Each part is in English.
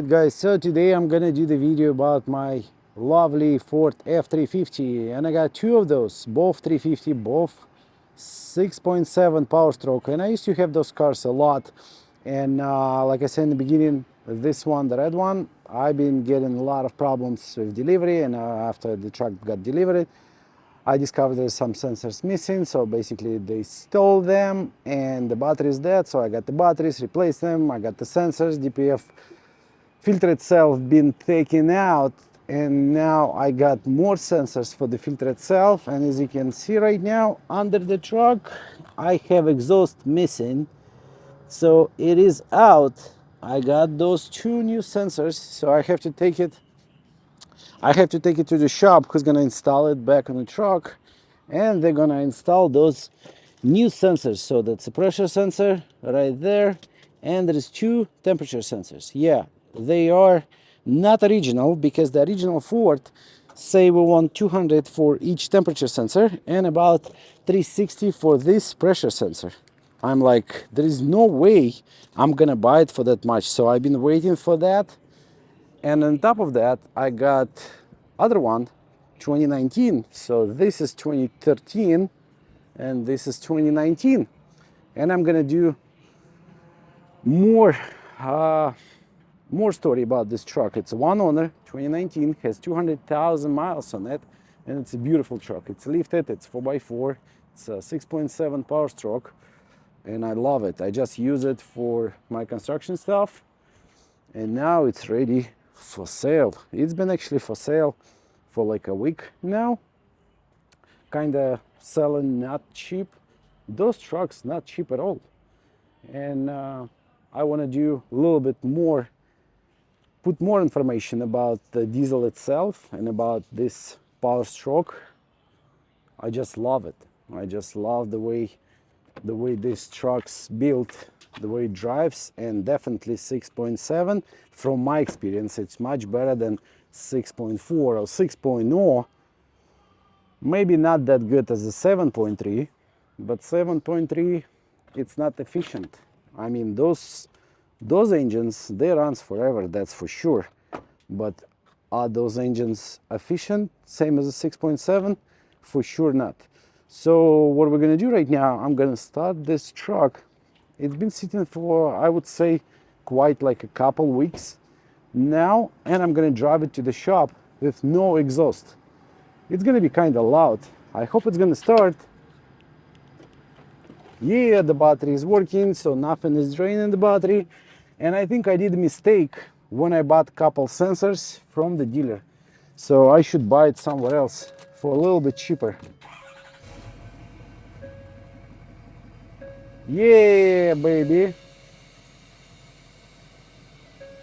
guys, so today I'm gonna do the video about my lovely Ford F350, and I got two of those, both 350, both 6.7 power stroke, and I used to have those cars a lot. And like I said in the beginning, this one, the red one, I've been getting a lot of problems with delivery, and after the truck got delivered, I discovered there's some sensors missing, so basically they stole them and the battery is dead. So I got the batteries, replaced them, I got the sensors, DPF filter itself been taken out, and now I got more sensors for the filter itself. And as you can see right now under the truck, I have exhaust missing, so it is out. I got those two new sensors, so I have to take it to the shop, who's gonna install it back on the truck, and they're gonna install those new sensors. So that's a pressure sensor right there, and there is two temperature sensors. Yeah, they are not original, because the original Ford say we want 200 for each temperature sensor and about 360 for this pressure sensor. I'm like, there is no way I'm gonna buy it for that much. So I've been waiting for that. And on top of that, I got other one, 2019. So this is 2013 and this is 2019. And I'm gonna do more story about this truck. It's a one owner, 2019, has 200,000 miles on it, and it's a beautiful truck. It's lifted, it's 4x4, it's a 6.7 power stroke, and I love it. I just use it for my construction stuff, and now it's ready for sale. It's been actually for sale for like a week now. Kinda selling not cheap. Those trucks not cheap at all. And I want to do a little bit more, put more information about the diesel itself and about this power stroke. I just love it. I just love the way this truck's built, the way it drives, and definitely 6.7. From my experience, it's much better than 6.4 or 6.0. Maybe not that good as a 7.3, but 7.3, it's not efficient. I mean, those engines, they runs forever, that's for sure. But are those engines efficient, same as a 6.7? For sure not. So what we're gonna do right now, I'm gonna start this truck. It's been sitting for, I would say, quite like a couple weeks now, and I'm gonna drive it to the shop with no exhaust. It's gonna be kind of loud. I hope it's gonna start. Yeah, the battery is working, so nothing is draining the battery. And I think I did a mistake when I bought a couple sensors from the dealer. So I should buy it somewhere else for a little bit cheaper. Yeah, baby.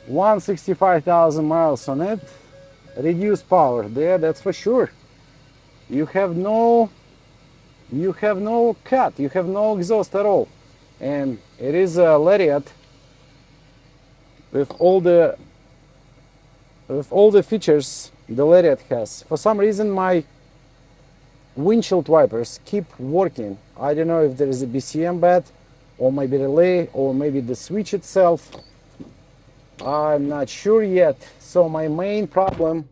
165,000 miles on it. Reduced power there, that's for sure. You have no cut, you have no exhaust at all. And it is a lariat with all the features the lariat has. For some reason my windshield wipers keep working. I don't know if there is a BCM bad, or maybe relay, or maybe the switch itself. I'm not sure yet. So my main problem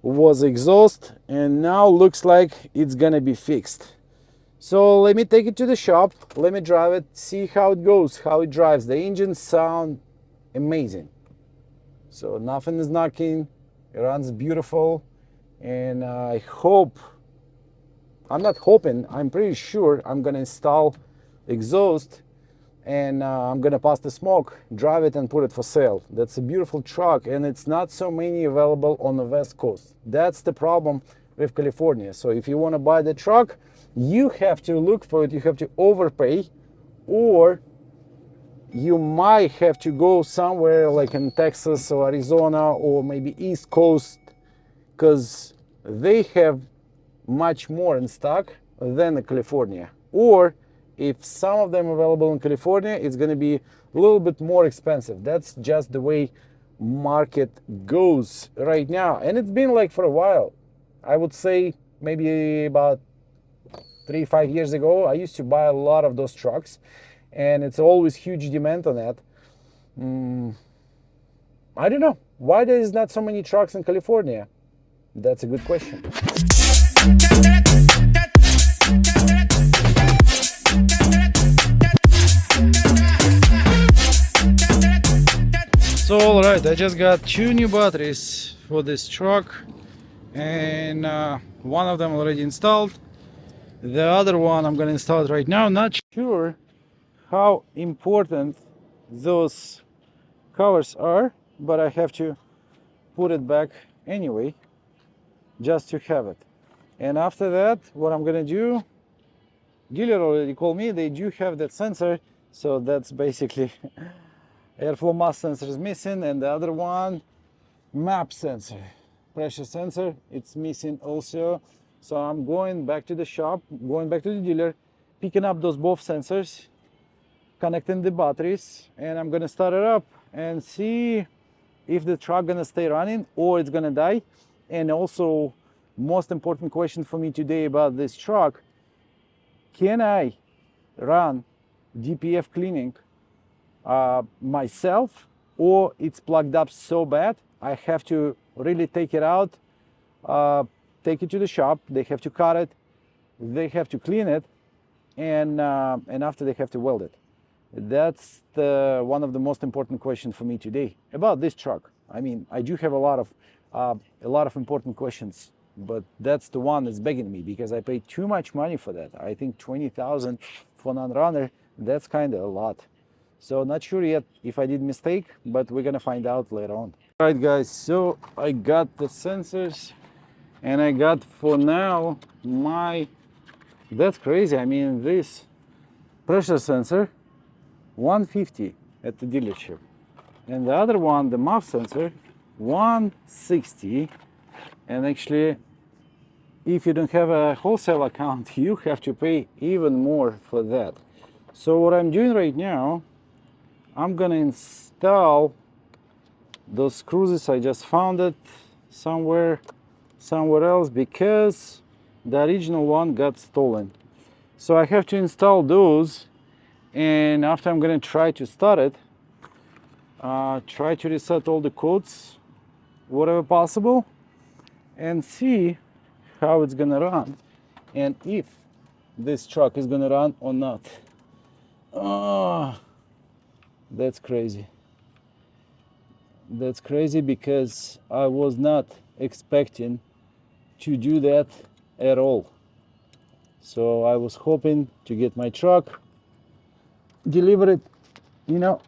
was exhaust, and now looks like it's gonna be fixed. So let me take it to the shop, let me drive it, see how it goes, how it drives. The engine sound amazing. So nothing is knocking, it runs beautiful, and I hope, I'm not hoping, I'm pretty sure I'm gonna install exhaust, and I'm gonna pass the smoke, drive it, and put it for sale. That's a beautiful truck, and it's not so many available on the West Coast. That's the problem with California. So if you want to buy the truck, you have to look for it, you have to overpay, or you might have to go somewhere like in Texas or Arizona or maybe East Coast, because they have much more in stock than California. Or if some of them available in California, it's going to be a little bit more expensive. That's just the way market goes right now, and it's been like for a while. I would say maybe about 3-5 years ago, I used to buy a lot of those trucks, and it's always huge demand on that. I don't know why there is not so many trucks in California. That's a good question. So alright, I just got 2 new batteries for this truck, and one of them already installed. The other one I'm gonna install it right now. Not sure how important those covers are, but I have to put it back anyway, just to have it. And after that, what I'm gonna do, dealer already called me, they do have that sensor, so that's basically airflow mass sensor is missing, and the other one, map sensor, pressure sensor, it's missing also. So I'm going back to the shop, going back to the dealer, picking up those both sensors, connecting the batteries, and I'm gonna start it up and see if the truck gonna stay running or it's gonna die. And also, most important question for me today about this truck, can I run DPF cleaning myself, or it's plugged up so bad I have to really take it out, take it to the shop, they have to cut it, they have to clean it, and after they have to weld it. That's one of the most important questions for me today about this truck. I mean, I do have a lot of important questions, but that's the one that's begging me because I paid too much money for that. I think 20,000 for non-runner, that's kind of a lot. So not sure yet if I did mistake, but we're gonna find out later on. All right, guys, so I got the sensors, and I got for now my, that's crazy. I mean, this pressure sensor 150 at the dealership, and the other one, the MAF sensor, 160. And actually, if you don't have a wholesale account, you have to pay even more for that. So what I'm doing right now, I'm gonna install those screws. I just found it somewhere else because the original one got stolen. So I have to install those, and after I'm gonna try to start it, try to reset all the codes, whatever possible, and see how it's gonna run and if this truck is gonna run or not. That's crazy. That's crazy because I was not expecting to do that at all. So I was hoping to get my truck, deliver it, you know,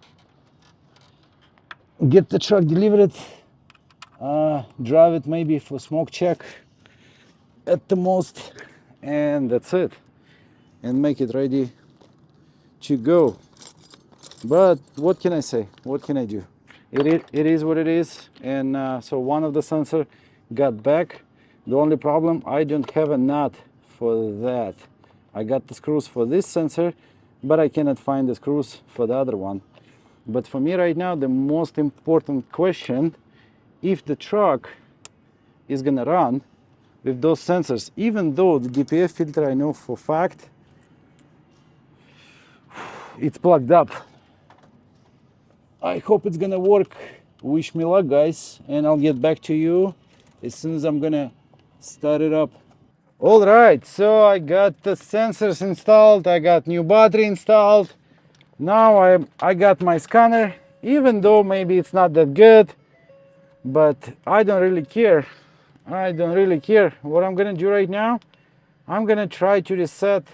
get the truck delivered, drive it maybe for smoke check at the most, and that's it, and make it ready to go. But what can I say? What can I do? It is what it is. And so one of the sensor got back. The only problem, I don't have a nut for that. I got the screws for this sensor, but I cannot find the screws for the other one. But for me right now, the most important question, if the truck is gonna run with those sensors, even though the DPF filter, I know for fact it's plugged up. I hope it's gonna work. Wish me luck, guys, and I'll get back to you as soon as I'm gonna start it up. All right, so I got the sensors installed, I got new battery installed. Now I got my scanner, even though maybe it's not that good, but I don't really care. I don't really care. What I'm gonna do right now, I'm gonna try to reset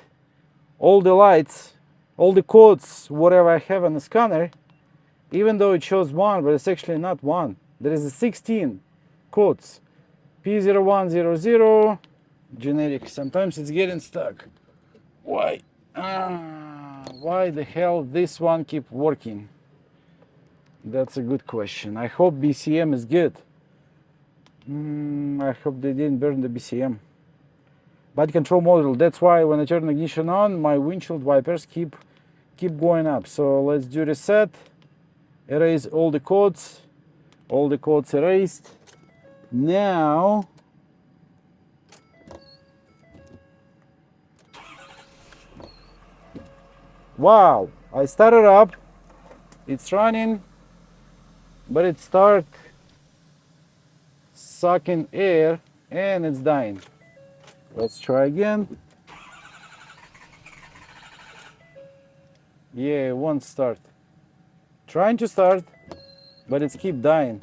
all the lights, all the codes, whatever I have on the scanner, even though it shows 1, but it's actually not 1. There is a 16 codes. P0100, generic. Sometimes it's getting stuck. Why? Why the hell this one keep working? That's a good question. I hope BCM is good. I hope they didn't burn the BCM. Body control module. That's why when I turn ignition on, my windshield wipers keep going up. So let's do reset. Erase all the codes. All the codes erased. Now wow, I started up, it's running, but it start sucking air and it's dying. Let's try again. Yeah, it won't start. Trying to start, but it's keep dying.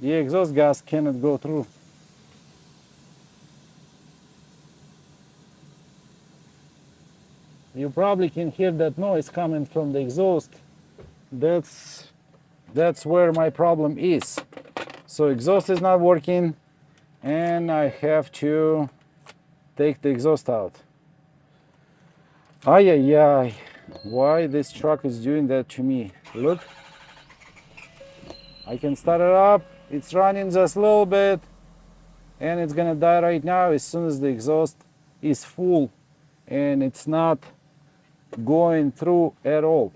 The exhaust gas cannot go through. You probably can hear that noise coming from the exhaust. That's where my problem is. So exhaust is not working and I have to take the exhaust out. Ay, ay, ay. Why this truck is doing that to me? Look, I can start it up. It's running just a little bit and it's gonna die right now as soon as the exhaust is full and it's not going through at all.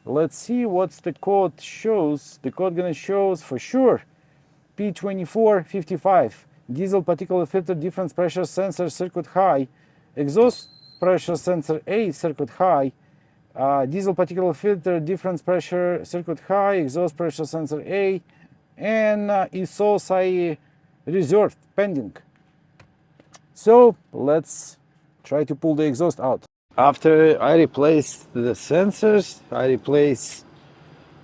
Let's see what's the code shows. The code gonna shows for sure P2455, diesel particulate filter difference pressure sensor circuit high, exhaust pressure sensor A circuit high, diesel particulate filter difference pressure circuit high, exhaust pressure sensor A, and exhaust I reserved pending. So let's try to pull the exhaust out. After I replaced the sensors, I replace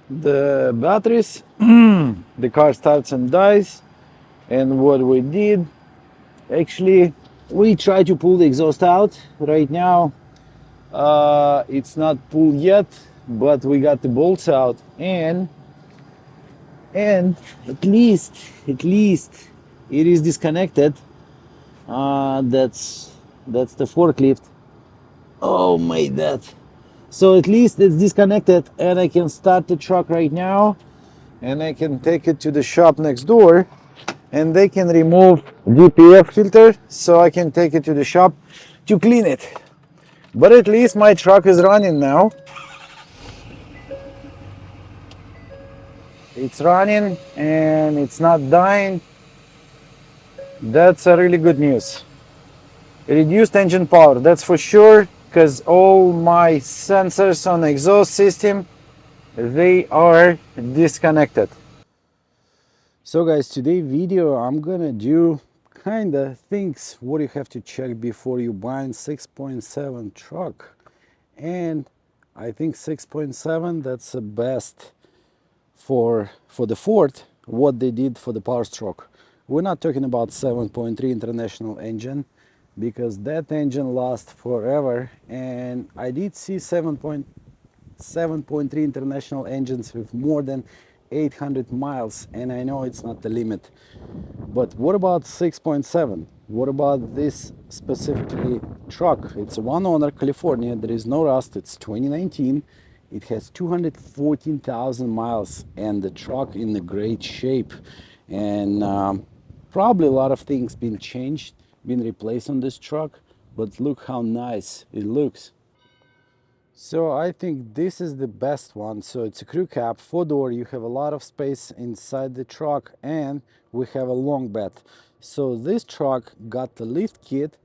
the batteries, the car starts and dies. And what we did, actually, we try to pull the exhaust out. Right now, it's not pulled yet, but we got the bolts out, and at least it is disconnected. That's the forklift. Oh my god. So at least it's disconnected and I can start the truck right now and I can take it to the shop next door and they can remove DPF filter so I can take it to the shop to clean it. But at least my truck is running now. It's running and it's not dying. That's a really good news. Reduced engine power, that's for sure, because all my sensors on the exhaust system, they are disconnected. So guys, today video I'm gonna do kinda things what you have to check before you buy 6.7 truck. And I think 6.7 that's the best for the Ford what they did for the power stroke. We're not talking about 7.3 international engine because that engine lasts forever, and I did see 7.3 international engines with more than 800 miles, and I know it's not the limit. But what about 6.7? What about this specifically truck? It's a one owner, California, there is no rust, it's 2019. It has 214,000 miles and the truck in a great shape. And probably a lot of things been changed, been replaced on this truck, but look how nice it looks. So I think this is the best one. So it's a crew cab, 4-door, you have a lot of space inside the truck, and we have a long bed. So this truck got the lift kit,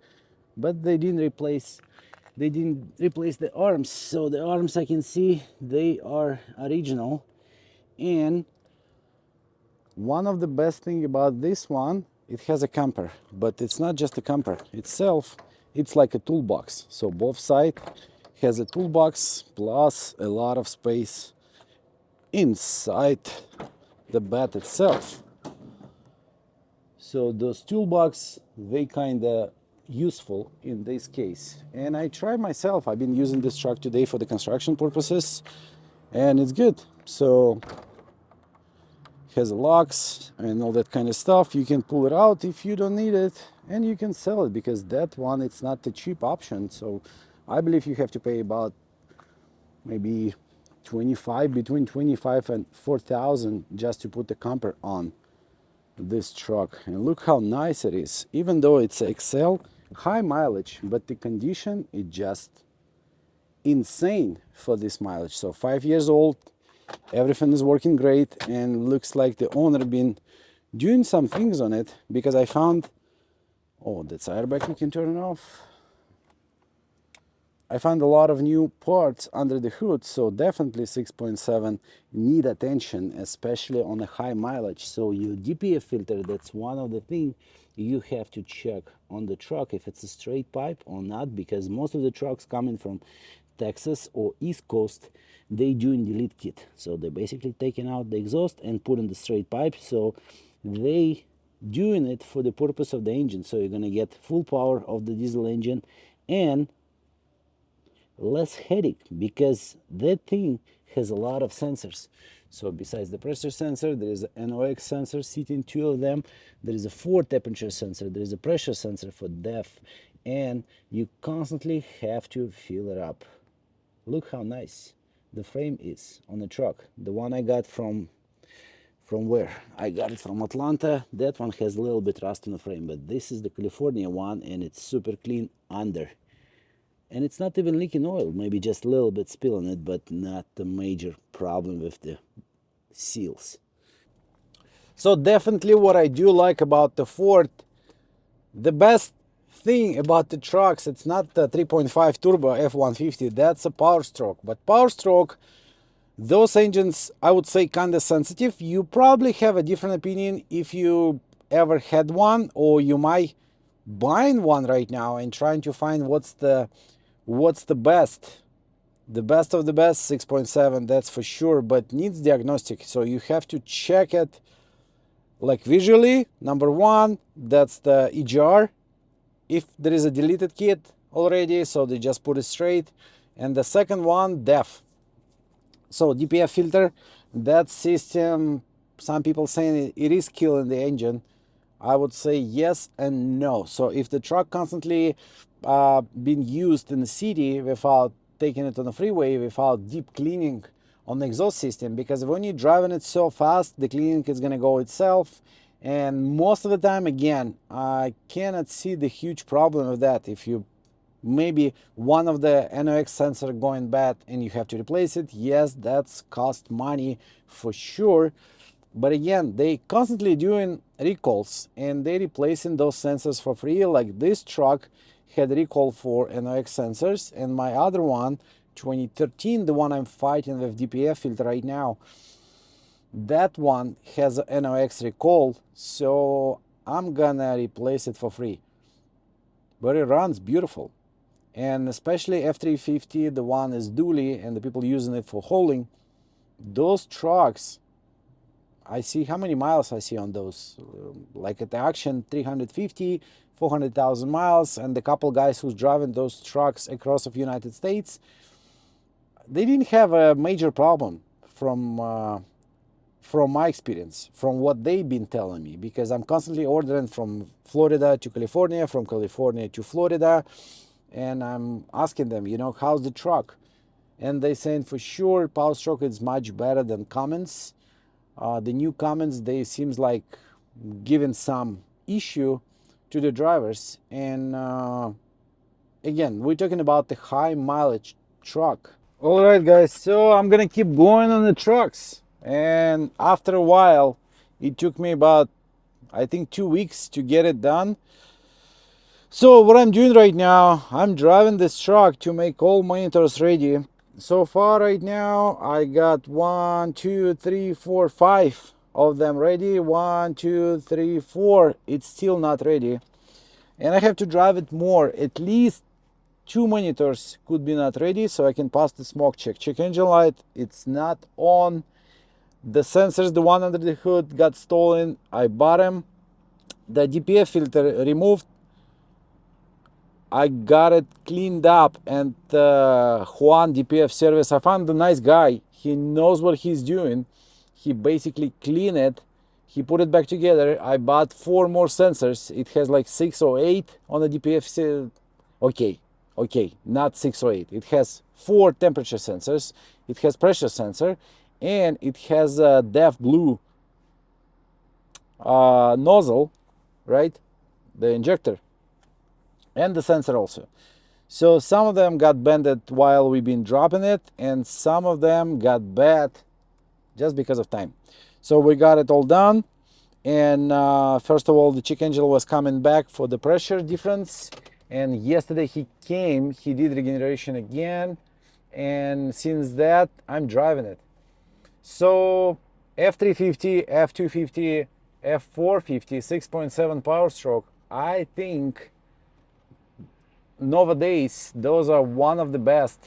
but they didn't replace the arms. So the arms, I can see they are original. And one of the best thing about this one, it has a camper, but it's not just a camper itself, it's like a toolbox. So both sides has a toolbox plus a lot of space inside the bed itself. So those toolbox, they kind of useful in this case. And I tried myself, I've been using this truck today for the construction purposes, and it's good. So has locks and all that kind of stuff. You can pull it out if you don't need it, and you can sell it, because that one, it's not a cheap option. So I believe you have to pay about maybe between 25 and 4,000 just to put the camper on this truck. And look how nice it is, even though it's XL, high mileage, but the condition is just insane for this mileage. So 5 years old, everything is working great, and looks like the owner been doing some things on it, because I found Oh, that's airbag, you can turn it off. I found a lot of new parts under the hood, so definitely 6.7 need attention, especially on a high mileage. So your DPF filter, that's one of the things you have to check on the truck if it's a straight pipe or not, because most of the trucks coming from Texas or East Coast, they doing delete kit. So they're basically taking out the exhaust and putting the straight pipe. So they doing it for the purpose of the engine. So you're gonna get full power of the diesel engine and less headache, because that thing has a lot of sensors. So besides the pressure sensor, there is an NOx sensor sitting, two of them. There is a 4 temperature sensor, there is a pressure sensor for depth, and you constantly have to fill it up. Look how nice the frame is on the truck. The one I got from where? I got it from Atlanta. That one has a little bit rust in the frame, but this is the California one, and it's super clean under. And it's not even leaking oil, maybe just a little bit spilling it, but not a major problem with the seals. So definitely what I do like about the Ford, the best thing about the trucks, it's not the 3.5 turbo F-150, that's a Power Stroke. But Power Stroke, those engines, I would say kinda sensitive. You probably have a different opinion if you ever had one, or you might buying one right now and trying to find what's the best. The best of the best, 6.7, that's for sure, but needs diagnostic. So you have to check it like visually. Number one, that's the EGR. If there is a deleted kit already, so they just put it straight. And the second one, DEF. So DPF filter, that system, some people saying it is killing the engine. I would say yes and no. So if the truck constantly being used in the city without taking it on the freeway, without deep cleaning on the exhaust system, because when you're driving it so fast, the cleaning is going to go itself. And most of the time, again, I cannot see the huge problem of that. If you maybe one of the NOx sensor going bad and you have to replace it, yes, that's cost money for sure. But again, they constantly doing recalls and they replacing those sensors for free. Like this truck had recall for NOx sensors, and my other one, 2013, the one I'm fighting with DPF filter right now, that one has a NOx recall, so I'm gonna replace it for free. But it runs beautiful. And especially F350, the one is dually and the people using it for hauling, those trucks, I see how many miles I see on those. Like at the auction, 350, 400,000 miles, and the couple guys who's driving those trucks across the United States, they didn't have a major problem from my experience, from what they've been telling me, because I'm constantly ordering from Florida to California, from California to Florida, and I'm asking them, you know, how's the truck? And they saying for sure Power Stroke is much better than Cummins. The new Cummins, they seems like giving some issue to the drivers. And again, we're talking about the high mileage truck. All right, guys, so I'm gonna keep going on the trucks. And after a while, it took me about, I think, 2 weeks to get it done. So what I'm doing right now, I'm driving this truck to make all monitors ready. So far right now, I got 1, 2, 3, 4, 5 of them ready. 1, 2, 3, 4. It's still not ready. And I have to drive it more. At least 2 monitors could be not ready, so I can pass the smoke check. Check engine light, it's not on. The sensors, the one under the hood, got stolen. I bought them. The DPF filter removed. I got it cleaned up, and Juan DPF service, I found a nice guy. He knows what he's doing. He basically cleaned it. He put it back together. I bought 4 more sensors. It has like 6 or 8 on the DPF. Okay, not 6 or 8. It has 4 temperature sensors. It has pressure sensor, and it has a DEF blue nozzle, right? The injector. And the sensor also. So some of them got bended while we've been dropping it, and some of them got bad just because of time. So we got it all done, And first of all, the check engine was coming back for the pressure difference, and yesterday he came, he did regeneration again, and since that I'm driving it. So f350, f250, f450, 6.7 power stroke, I think nowadays those are one of the best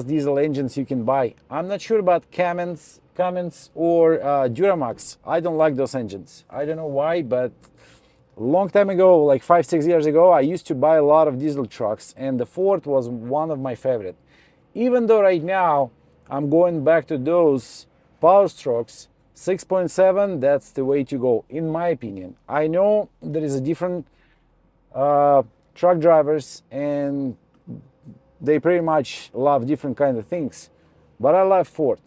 diesel engines you can buy. I'm not sure about Cummins or Duramax. I don't like those engines. I don't know why, but a long time ago, like 5-6 years ago, I used to buy a lot of diesel trucks, and the Ford was one of my favorite. Even though right now I'm going back to those power strokes, 6.7, that's the way to go, in my opinion. I know there is a different truck drivers, and they pretty much love different kind of things, but I love Ford.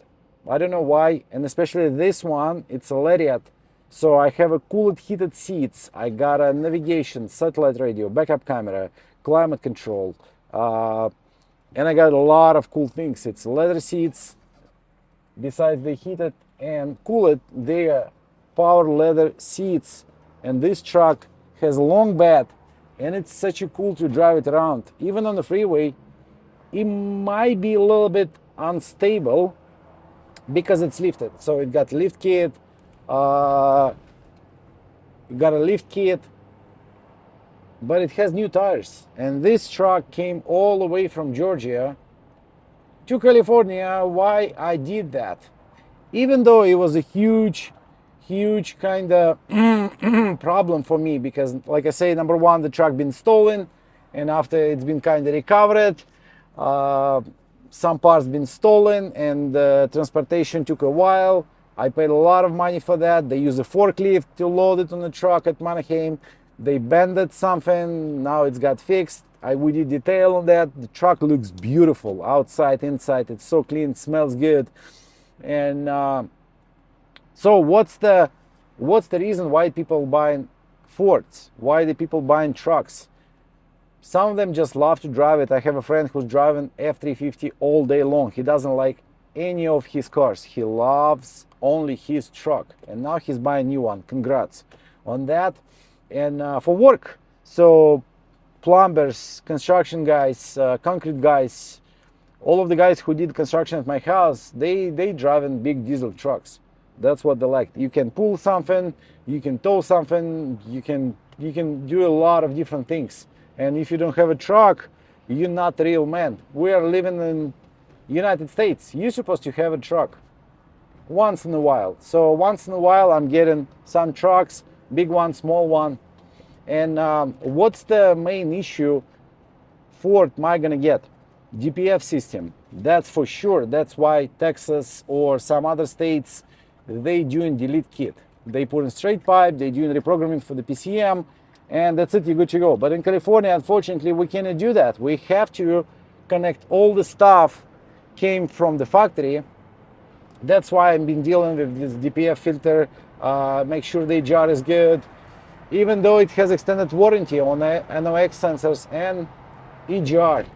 I don't know why, and especially this one, it's a lariat, so I have a cooled heated seats, I got a navigation, satellite radio, backup camera, climate control, and I got a lot of cool things. It's leather seats. Besides the heated and cooled, they are power leather seats, and this truck has a long bed, and it's such a cool to drive it around. Even on the freeway, it might be a little bit unstable because it's lifted. So it got lift kit, but it has new tires. And this truck came all the way from Georgia to California. Why I did that? Even though it was a huge kind of problem for me, because like I say, number one, the truck been stolen, and after it's been kind of recovered, some parts been stolen, and transportation took a while. I paid a lot of money for that. They used a forklift to load it on the truck at Manheim. They bended something, now it's got fixed. We did detail on that. The truck looks beautiful outside, inside. It's so clean, smells good. And so what's the reason why people buying Fords? Why the people buying trucks? Some of them just love to drive it. I have a friend who's driving f350 all day long. He doesn't like any of his cars. He loves only his truck, and now he's buying a new one. Congrats on that. And for work, so plumbers, construction guys, concrete guys, all of the guys who did construction at my house, they driving big diesel trucks. That's what they like. You can pull something, you can tow something, you can do a lot of different things. And if you don't have a truck, you're not a real man. We are living in United States. You're supposed to have a truck once in a while. So once in a while I'm getting some trucks, big one, small one. And what's the main issue Ford might gonna get? DPF system, that's for sure. That's why Texas or some other states, they doing delete kit. They put in straight pipe, they doing reprogramming for the PCM, and that's it, you're good to go. But in California, unfortunately, we cannot do that. We have to connect all the stuff came from the factory. That's why I've been dealing with this DPF filter, make sure the jar is good, even though it has extended warranty on the NOx sensors and EGR.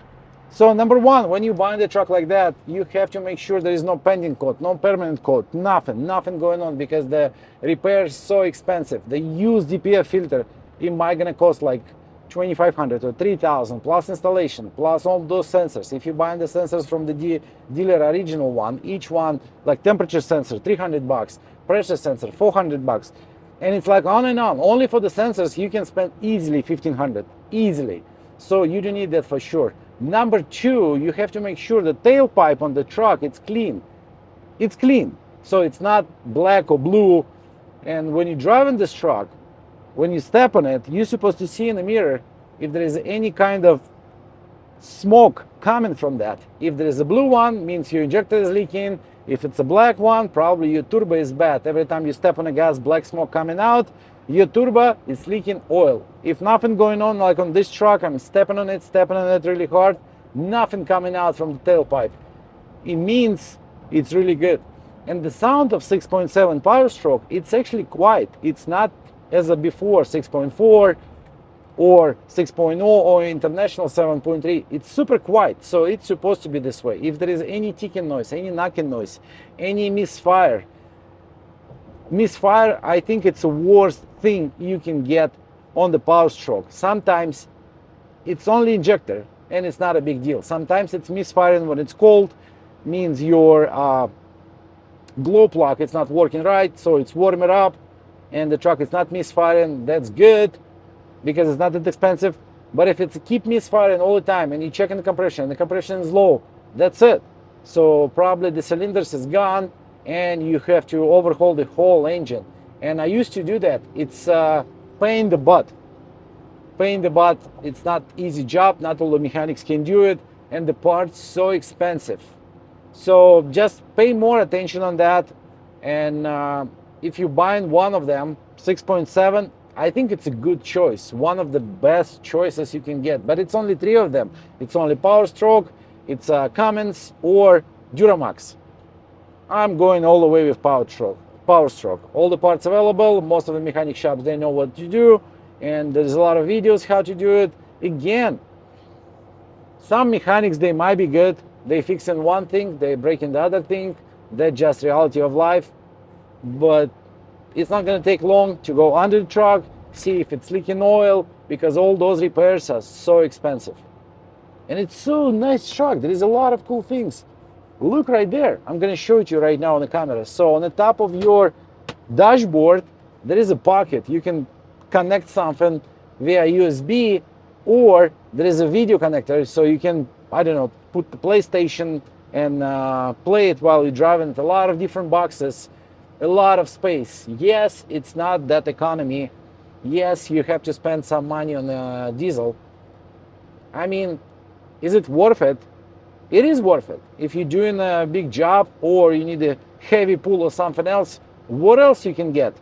So number one, when you buy the truck like that, you have to make sure there is no pending code, no permanent code, nothing going on, because the repair is so expensive. The used DPF filter, it might gonna cost like $2,500 or $3,000 plus installation, plus all those sensors. If you buy the sensors from the dealer original one, each one, like temperature sensor, $300, pressure sensor, $400, and it's like on and on. Only for the sensors, you can spend easily $1,500, easily. So you don't need that for sure. Number two, you have to make sure the tailpipe on the truck, it's clean. It's clean, so it's not black or blue. And when you drive in this truck, when you step on it, you're supposed to see in the mirror if there is any kind of smoke coming from that. If there is a blue one, means your injector is leaking. If it's a black one, probably your turbo is bad. Every time you step on a gas, black smoke coming out, your turbo is leaking oil. If nothing going on, like on this truck, I'm stepping on it really hard, nothing coming out from the tailpipe, it means it's really good. And the sound of 6.7 power stroke, it's actually quiet. It's not as a before 6.4 or 6.0 or international 7.3. It's super quiet, so it's supposed to be this way. If there is any ticking noise, any knocking noise, any misfire, misfire, I think it's the worst thing you can get on the power stroke. Sometimes it's only injector and it's not a big deal. Sometimes it's misfiring when it's cold, means your glow plug it's not working right, so it's warming up and the truck is not misfiring. That's good because it's not that expensive. But if it's keep misfiring all the time and you check in the compression is low, that's it. So probably the cylinders is gone and you have to overhaul the whole engine. And I used to do that. It's pain in the butt. Pain in the butt. It's not easy job. Not all the mechanics can do it, and the parts so expensive. So just pay more attention on that. And if you buy one of them, 6.7, I think it's a good choice. One of the best choices you can get. But it's only 3 of them. It's only Power Stroke, it's Cummins or Duramax. I'm going all the way with Power Stroke. Power Stroke. All the parts available. Most of the mechanic shops, they know what to do. And there's a lot of videos how to do it. Again, some mechanics, they might be good. They fixing one thing, they breaking the other thing. That's just reality of life. But it's not going to take long to go under the truck, see if it's leaking oil, because all those repairs are so expensive. And it's so nice truck. There is a lot of cool things. Look right there. I'm going to show it to you right now on the camera. So on the top of your dashboard, there is a pocket. You can connect something via USB, or there is a video connector, so you can, I don't know, put the PlayStation and play it while you're driving. It's a lot of different boxes, a lot of space. Yes, it's not that economy. Yes, you have to spend some money on diesel. I mean, is it worth it? It is worth it. If you're doing a big job or you need a heavy pull or something else, what else you can get?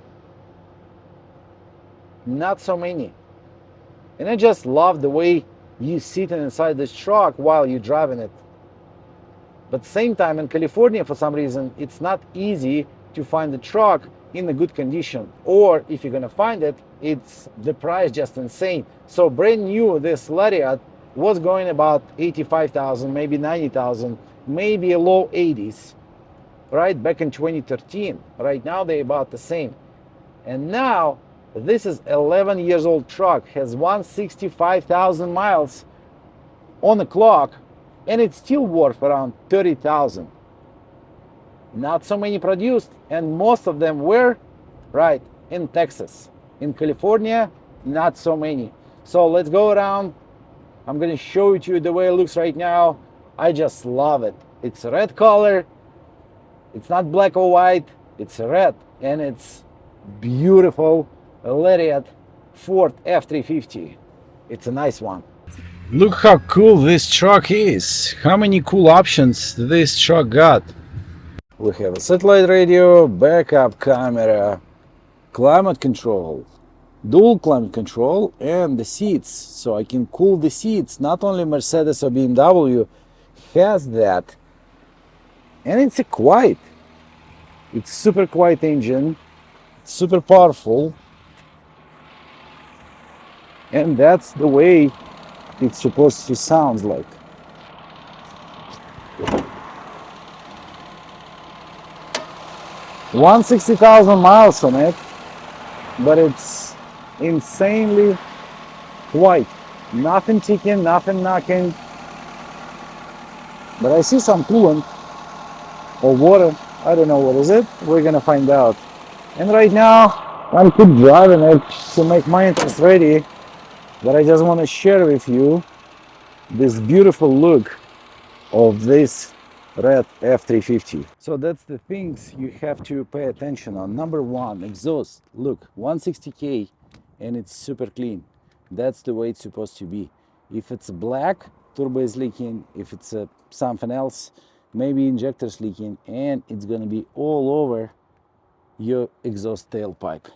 Not so many. And I just love the way you sit inside this truck while you're driving it. But at the same time, in California, for some reason, it's not easy to find the truck in a good condition. Or if you're gonna find it, it's the price just insane. So brand new, this Lariat was going about 85,000, maybe 90,000, maybe a low 80s, right? Back in 2013. Right now, they're about the same. And now, this is 11 years old truck, has 165,000 miles on the clock, and it's still worth around 30,000. Not so many produced, and most of them were right in Texas. In California, not so many. So let's go around. I'm gonna show it to you the way it looks right now. I just love it. It's a red color. It's not black or white. It's red, and it's beautiful Lariat Ford F350. It's a nice one. Look how cool this truck is. How many cool options this truck got. We have a satellite radio, backup camera, climate control, dual climate control, and the seats. So I can cool the seats. Not only Mercedes or BMW has that. And it's a quiet. It's super quiet engine, super powerful. And that's the way it's supposed to sound like. $160,000 on it, but it's insanely quiet. Nothing ticking, nothing knocking. But I see some coolant or water. I don't know what is it. We're gonna find out. And right now, I'm keep driving it to make my interest ready. But I just want to share with you this beautiful look of this red F350. So that's the things you have to pay attention on. Number one, exhaust. Look, 160K and it's super clean. That's the way it's supposed to be. If it's black, turbo is leaking. If it's something else, maybe injector's leaking, and it's gonna be all over your exhaust tailpipe.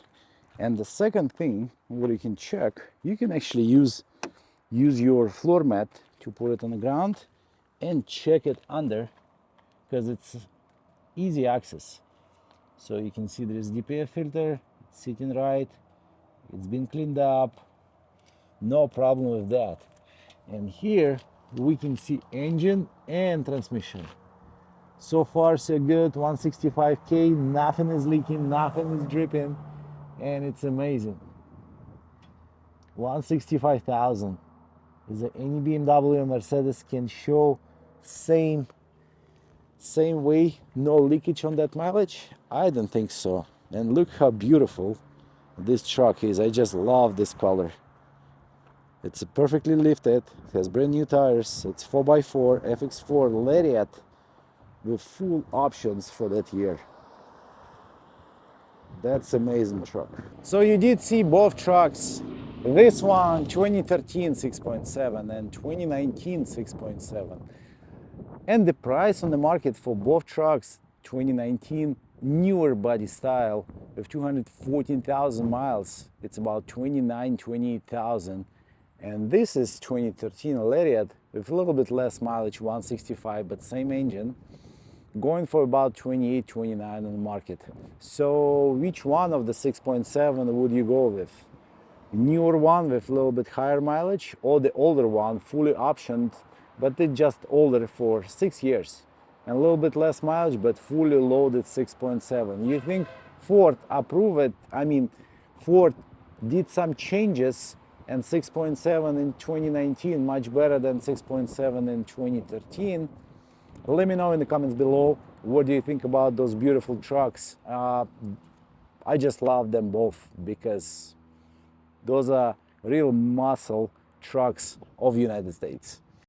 And the second thing, what you can check, you can actually use your floor mat to put it on the ground and check it under, because it's easy access. So you can see there is DPF filter, it's sitting right, it's been cleaned up, no problem with that. And here we can see engine and transmission. So far so good, 165K, nothing is leaking, nothing is dripping, and it's amazing. 165,000. Is there any BMW or Mercedes can show same way, no leakage on that mileage? I don't think so. And look how beautiful this truck is. I just love this color. It's perfectly lifted, it has brand new tires, it's 4x4 FX4 lariat with full options for that year. That's amazing truck. So you did see both trucks. This one 2013 6.7 and 2019 6.7. And the price on the market for both trucks, 2019 newer body style with 214,000 miles, it's about 28,000. And this is 2013 lariat with a little bit less mileage, 165, but same engine, going for about 28, 29 on the market. So which one of the 6.7 would you go with? Newer one with a little bit higher mileage, or the older one, fully optioned, but it's just older for 6 years and a little bit less mileage, but fully loaded 6.7. You think Ford approved it? I mean, Ford did some changes, and 6.7 in 2019 much better than 6.7 in 2013. Let me know in the comments below, what do you think about those beautiful trucks. I just love them both because those are real muscle trucks of United States.